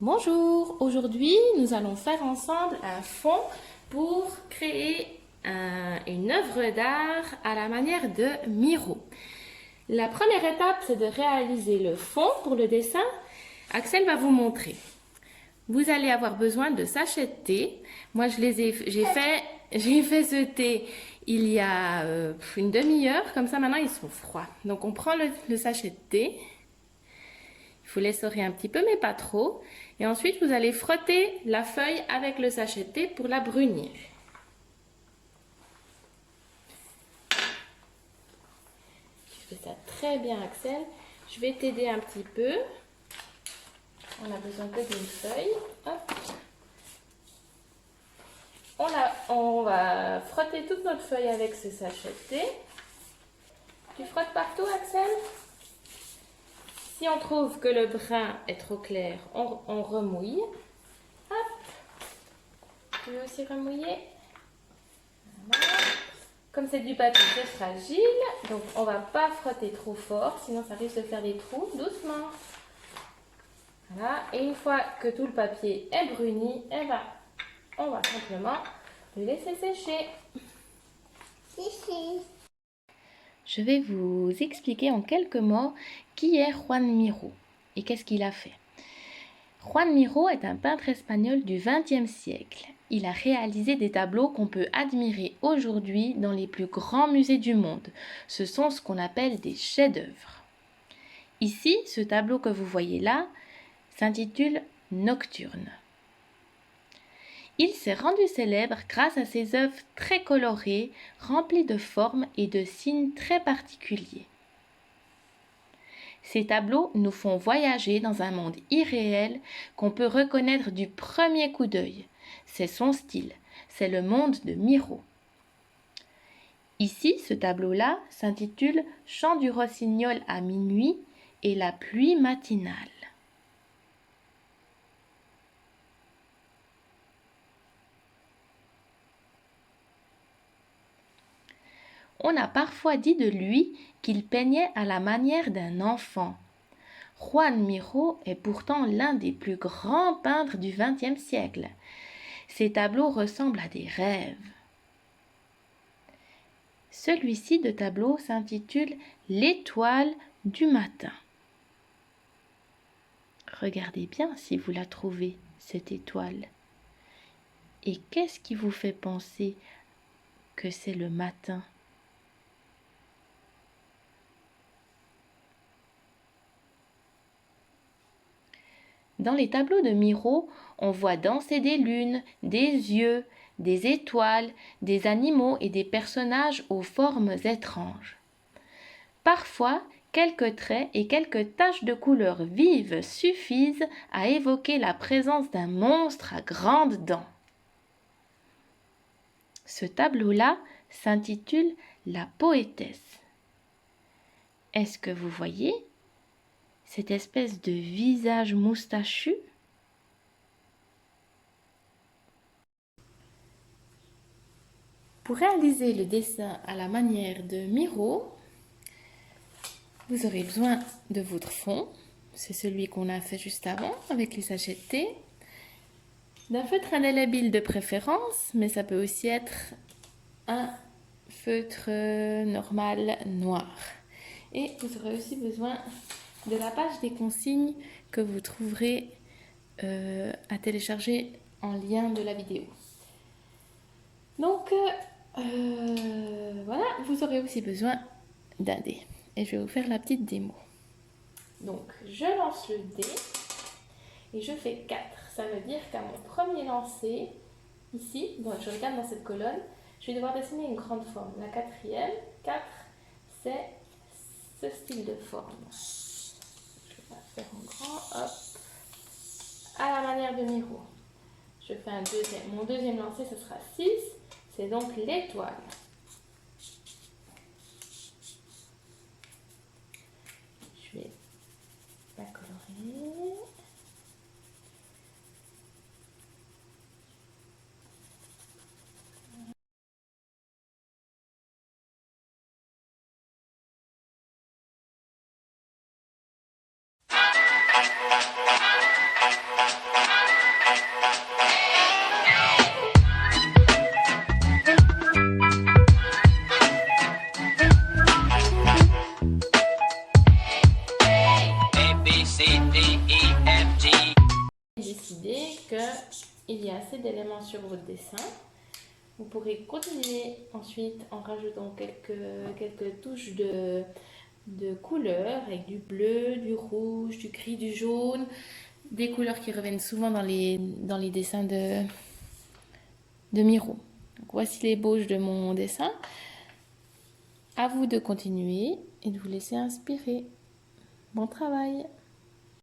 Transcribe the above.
Bonjour, aujourd'hui nous allons faire ensemble un fond pour créer une œuvre d'art à la manière de Miro. La première étape, c'est de réaliser le fond pour le dessin. Axel va vous montrer. Vous allez avoir besoin de sachets de thé. Moi, j'ai fait ce thé il y a une demi-heure. Comme ça, maintenant, ils sont froids. Donc, on prend le sachet de thé. Il faut l'essorer un petit peu, mais pas trop. Et ensuite, vous allez frotter la feuille avec le sachet de thé pour la brunir. Tu fais ça très bien, Axel. Je vais t'aider un petit peu. On a besoin que d'une feuille. Hop. On va frotter toute notre feuille avec ce sachet de thé. Tu frottes partout, Axel? Si on trouve que le brin est trop clair, on remouille. Hop. Tu veux aussi remouiller? Voilà. Comme c'est du papier très fragile, donc on va pas frotter trop fort, sinon ça risque de faire des trous. Doucement. Voilà. Et une fois que tout le papier est bruni, eh ben, on va simplement le laisser sécher. Je vais vous expliquer en quelques mots qui est Juan Miró et qu'est-ce qu'il a fait. Juan Miró est un peintre espagnol du XXe siècle. Il a réalisé des tableaux qu'on peut admirer aujourd'hui dans les plus grands musées du monde. Ce sont ce qu'on appelle des chefs-d'œuvre. Ici, ce tableau que vous voyez là s'intitule Nocturne. Il s'est rendu célèbre grâce à ses œuvres très colorées, remplies de formes et de signes très particuliers. Ces tableaux nous font voyager dans un monde irréel qu'on peut reconnaître du premier coup d'œil. C'est son style, c'est le monde de Miró. Ici, ce tableau-là s'intitule Chant du rossignol à minuit et la pluie matinale. On a parfois dit de lui qu'il peignait à la manière d'un enfant. Juan Miró est pourtant l'un des plus grands peintres du XXe siècle. Ses tableaux ressemblent à des rêves. Celui-ci de tableau s'intitule L'étoile du matin. Regardez bien si vous la trouvez, cette étoile. Et qu'est-ce qui vous fait penser que c'est le matin ? Dans les tableaux de Miró, on voit danser des lunes, des yeux, des étoiles, des animaux et des personnages aux formes étranges. Parfois, quelques traits et quelques taches de couleurs vives suffisent à évoquer la présence d'un monstre à grandes dents. Ce tableau-là s'intitule La poétesse. Est-ce que vous voyez cette espèce de visage moustachu ? Pour réaliser le dessin à la manière de Miró, vous aurez besoin de votre fond. C'est celui qu'on a fait juste avant avec les sachets de thé. D'un feutre indélébile de préférence, mais ça peut aussi être un feutre normal noir. Et vous aurez aussi besoin de la page des consignes que vous trouverez à télécharger en lien de la vidéo. Donc voilà, vous aurez aussi besoin d'un dé. Et je vais vous faire la petite démo. Donc je lance le dé et je fais 4. Ça veut dire qu'à mon premier lancer, ici, donc je regarde dans cette colonne, je vais devoir dessiner une grande forme. La quatrième, 4, c'est ce style de forme. Je vais faire en grand, hop, à la manière de Miró. Je fais mon deuxième lancer, ce sera 6, c'est donc l'étoile. Je vais la colorer. qu'il y a assez d'éléments sur votre dessin. Vous pourrez continuer ensuite en rajoutant quelques touches de couleurs avec du bleu, du rouge, du gris, du jaune, des couleurs qui reviennent souvent dans les dessins de Miro. Donc, voici l'ébauche de mon dessin. À vous de continuer et de vous laisser inspirer. Bon travail!